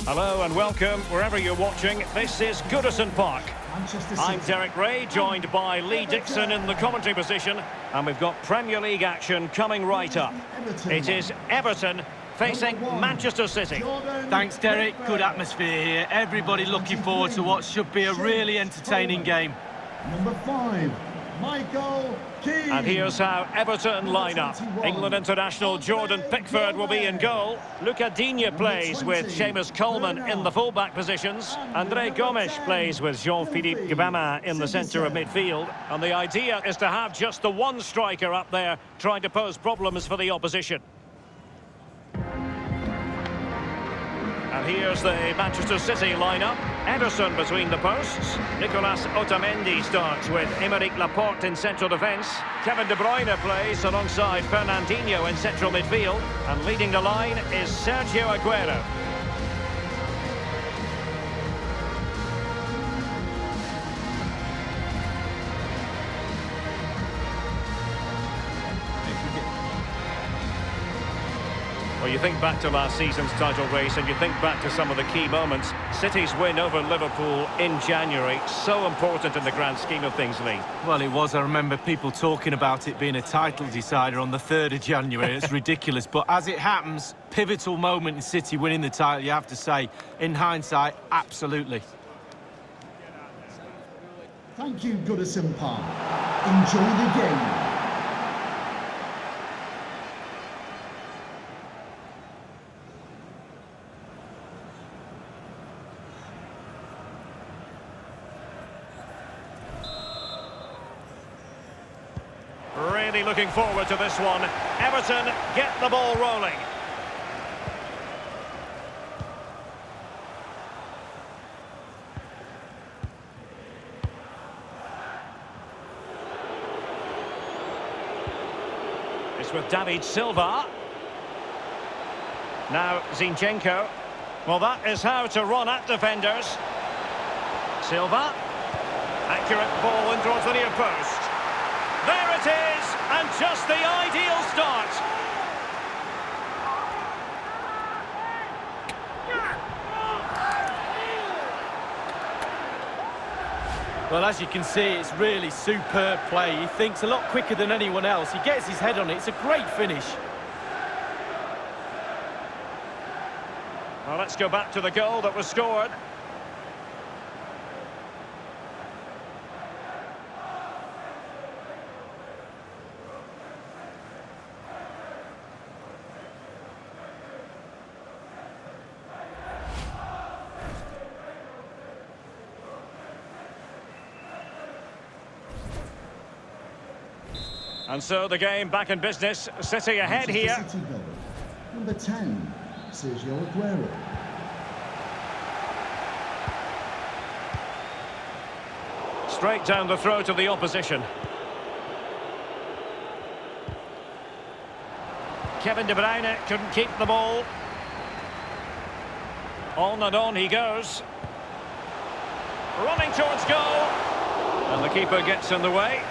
Hello and welcome wherever you're watching. This is Goodison Park. I'm Derek Ray, joined by Lee Dixon in the commentary position. And we've got Premier League action coming right up. It is Everton facing Manchester City. Thanks, Derek. Good atmosphere here. Everybody looking forward to what should be a really entertaining game. Number 5, Michael Keane. And here's how Everton line up. England international Jordan Pickford will be in goal. Luca Digne plays with Seamus Coleman in the full-back positions. Andre Gomes plays with Jean-Philippe Gbamin in the centre of midfield. And the idea is to have just the one striker up there trying to pose problems for the opposition. And here's the Manchester City lineup. Ederson between the posts. Nicolas Otamendi starts with Aymeric Laporte in central defence. Kevin De Bruyne plays alongside Fernandinho in central midfield. And leading the line is Sergio Aguero. Well, you think back to last season's title race and you think back to some of the key moments. City's win over Liverpool in January, so important in the grand scheme of things, Lee. Well, it was. I remember people talking about it being a title decider on the 3rd of January. It's ridiculous. But as it happens, pivotal moment in City winning the title, you have to say, in hindsight, absolutely. Thank you, Goodison Park. Enjoy the game. Really looking forward to this one. Everton get the ball rolling. It's with David Silva. Now Zinchenko. Well, that is how to run at defenders. Silva. Accurate ball in towards the near post. There it is, and just the ideal start. Well, as you can see, it's really superb play. He thinks a lot quicker than anyone else. He gets his head on it. It's a great finish. Well, let's go back to the goal that was scored. And so the game back in business. City ahead here. City goal. Number 10, Sergio Aguero. Straight down the throat of the opposition. Kevin De Bruyne couldn't keep the ball. On and on he goes. Running towards goal. And the keeper gets in the way.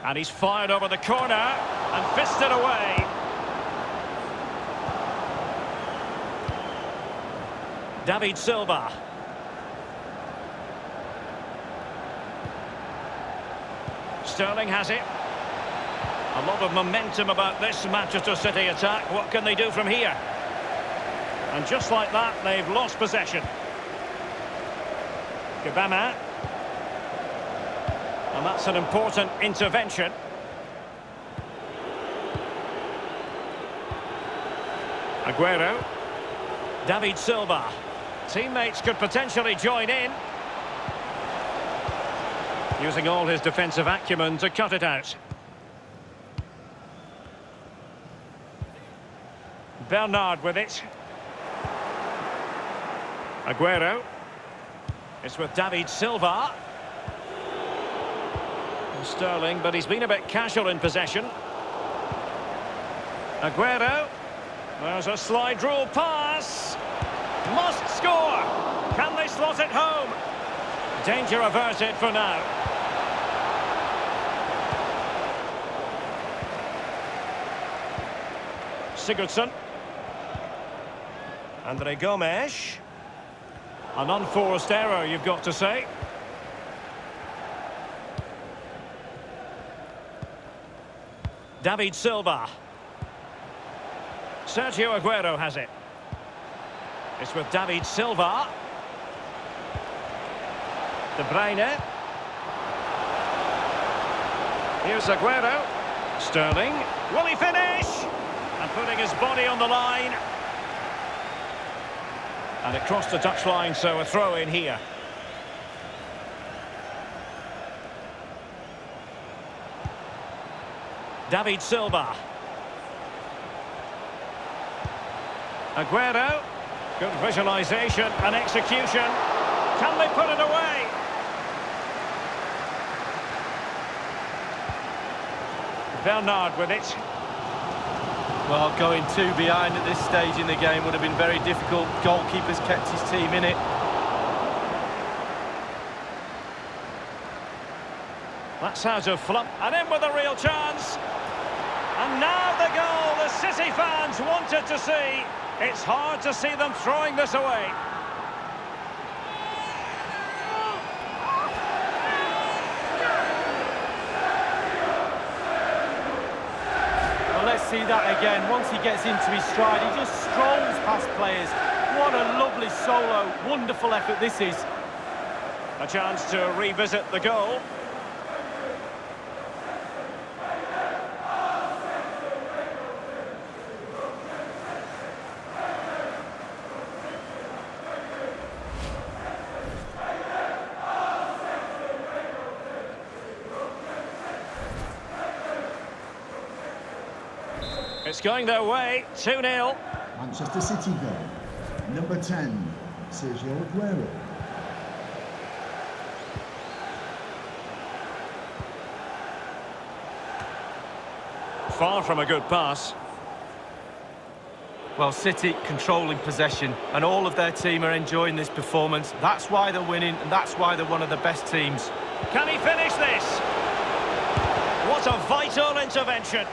And he's fired over the corner and fisted away. David Silva. Sterling has it. A lot of momentum about this Manchester City attack. What can they do from here? And just like that, they've lost possession. Gbamin. And that's an important intervention. Aguero. David Silva. Teammates could potentially join in. Using all his defensive acumen to cut it out. Bernard with it. Aguero. It's with David Silva. Sterling, but he's been a bit casual in possession. Aguero. There's a slide rule pass. Must score. Can they slot it home? Danger averted for now. Sigurdsson. Andre Gomes. An unforced error, you've got to say. David Silva. Sergio Aguero has it. It's with David Silva. De Bruyne. Here's Aguero. Sterling. Will he finish? And putting his body on the line. And it crossed the touchline, so a throw in here. David Silva. Aguero. Good visualisation and execution. Can they put it away? Bernard with it. Well, going two behind at this stage in the game would have been very difficult. Goalkeeper's kept his team in it. That's how to flump. And in with a real chance. And now the goal the City fans wanted to see. It's hard to see them throwing this away. Well, let's see that again. Once he gets into his stride, he just strolls past players. What a lovely solo. Wonderful effort this is. A chance to revisit the goal. It's going their way, 2-0. Manchester City goal. Number 10, Sergio Aguero. Far from a good pass. Well, City controlling possession, and all of their team are enjoying this performance. That's why they're winning, and that's why they're one of the best teams. Can he finish this? What a vital intervention.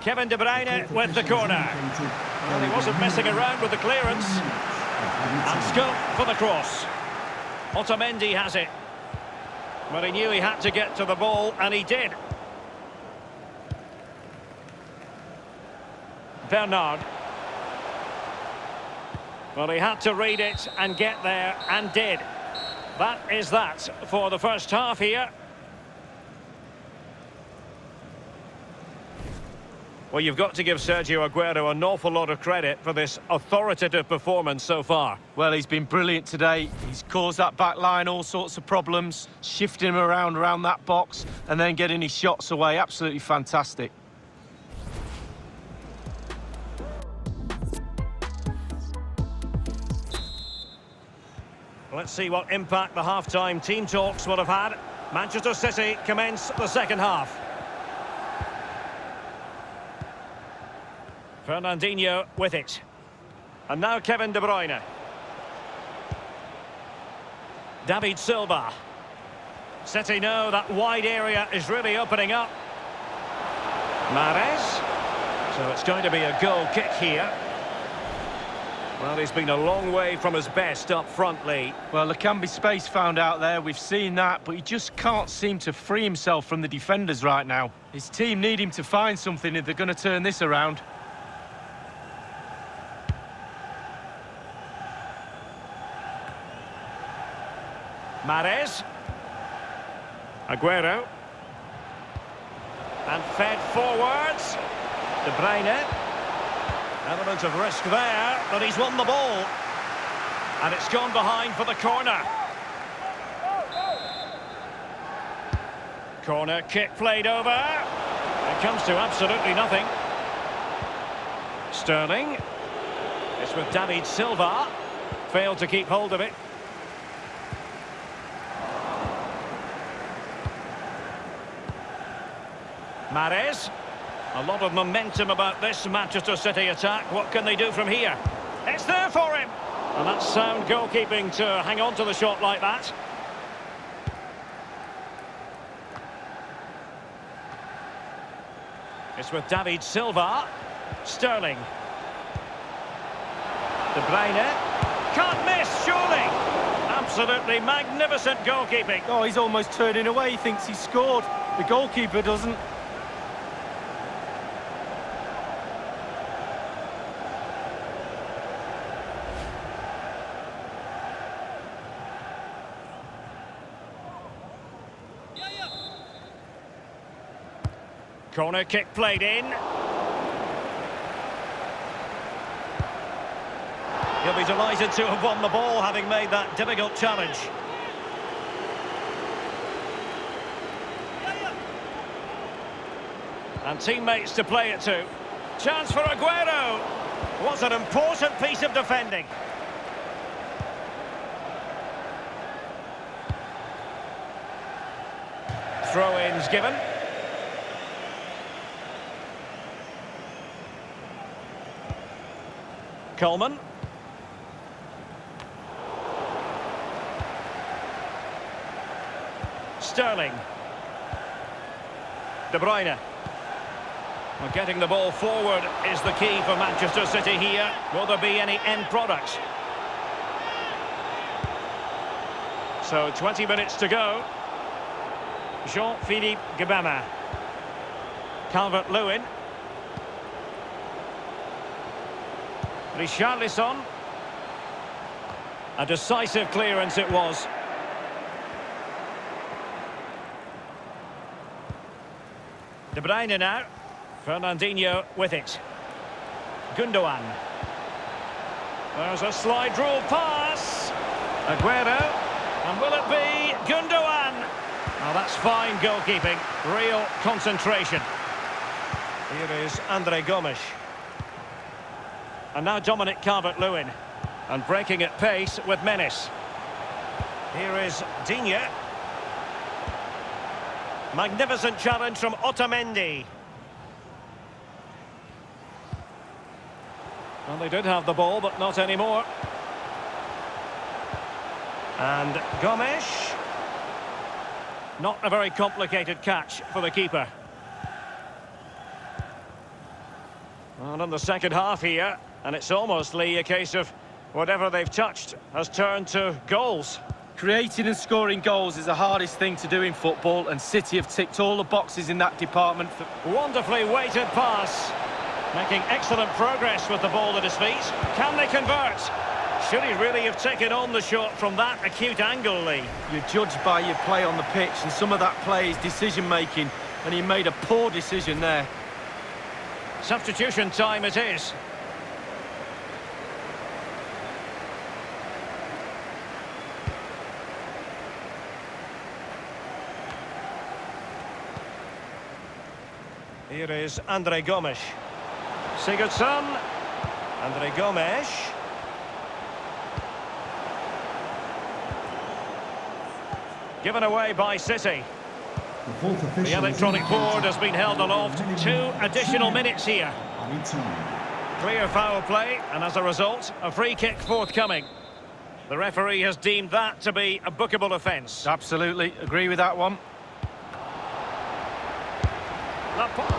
Kevin De Bruyne with the corner. Well, he wasn't messing around with the clearance. And scope for the cross. Otamendi has it. But he knew he had to get to the ball, and he did. Bernard. Well, he had to read it and get there, and did. That is that for the first half here. Well, you've got to give Sergio Aguero an awful lot of credit for this authoritative performance so far. Well, he's been brilliant today. He's caused that back line all sorts of problems, shifting him around that box, and then getting his shots away. Absolutely fantastic. Let's see what impact the half-time team talks will have had. Manchester City commence the second half. Fernandinho with it. And now Kevin De Bruyne. David Silva. City know that wide area is really opening up. Mahrez. So it's going to be a goal kick here. Well, he's been a long way from his best up front, Lee. Well, there can be space found out there. We've seen that, but he just can't seem to free himself from the defenders right now. His team need him to find something if they're going to turn this around. Mahrez. Aguero. And fed forwards. De Bruyne. Element of risk there, but he's won the ball. And it's gone behind for the corner. Corner kick played over. It comes to absolutely nothing. Sterling. It's with David Silva. Failed to keep hold of it. Mahrez. A lot of momentum about this Manchester City attack. What can they do from here? It's there for him! And that's sound goalkeeping to hang on to the shot like that. It's with David Silva. Sterling. De Bruyne. Can't miss, surely! Absolutely magnificent goalkeeping. Oh, he's almost turning away. He thinks he scored. The goalkeeper doesn't. Corner kick played in. He'll be delighted to have won the ball, having made that difficult challenge. And teammates to play it to. Chance for Aguero. Was an important piece of defending. Throw-ins given. Coleman. Sterling. De Bruyne. Well, getting the ball forward is the key for Manchester City here. Will there be any end products? So 20 minutes to go. Jean-Philippe Gabama. Calvert-Lewin. Richarlison. A decisive clearance it was. De Bruyne now. Fernandinho with it. Gundogan. There's a slide rule pass. Aguero. And will it be Gundogan? Now that's fine goalkeeping. Real concentration. Here is Andre Gomes. And now Dominic Calvert-Lewin. And breaking at pace with menace. Here is Digne. Magnificent challenge from Otamendi. Well, they did have the ball, but not anymore. And Gomes. Not a very complicated catch for the keeper. Well, in the second half here, and it's almost, Lee, a case of whatever they've touched has turned to goals. Creating and scoring goals is the hardest thing to do in football, and City have ticked all the boxes in that department. Wonderfully weighted pass. Making excellent progress with the ball at his feet. Can they convert? Should he really have taken on the shot from that acute angle, Lee? You're judged by your play on the pitch, and some of that play is decision-making, and he made a poor decision there. Substitution time it is. Here is Andre Gomes. Sigurdsson. Andre Gomes. Given away by City. The electronic board has been held aloft. 2 additional minutes here. Clear foul play, and as a result, a free kick forthcoming. The referee has deemed that to be a bookable offence. Absolutely, agree with that one.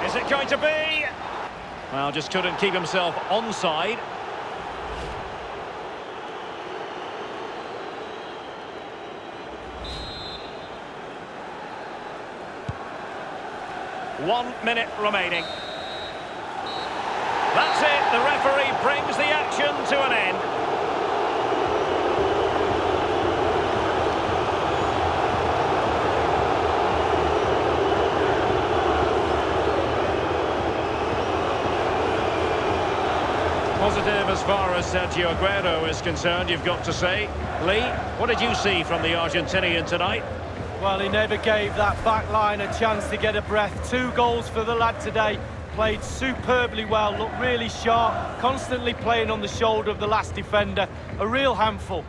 Is it going to be? Well, just couldn't keep himself onside. One minute remaining. That's it. The referee brings the action to an end. Positive as far as Sergio Aguero is concerned, you've got to say. Lee, what did you see from the Argentinian tonight? Well, he never gave that back line a chance to get a breath. 2 goals for the lad today. played superbly well, looked really sharp, constantly playing on the shoulder of the last defender. A real handful.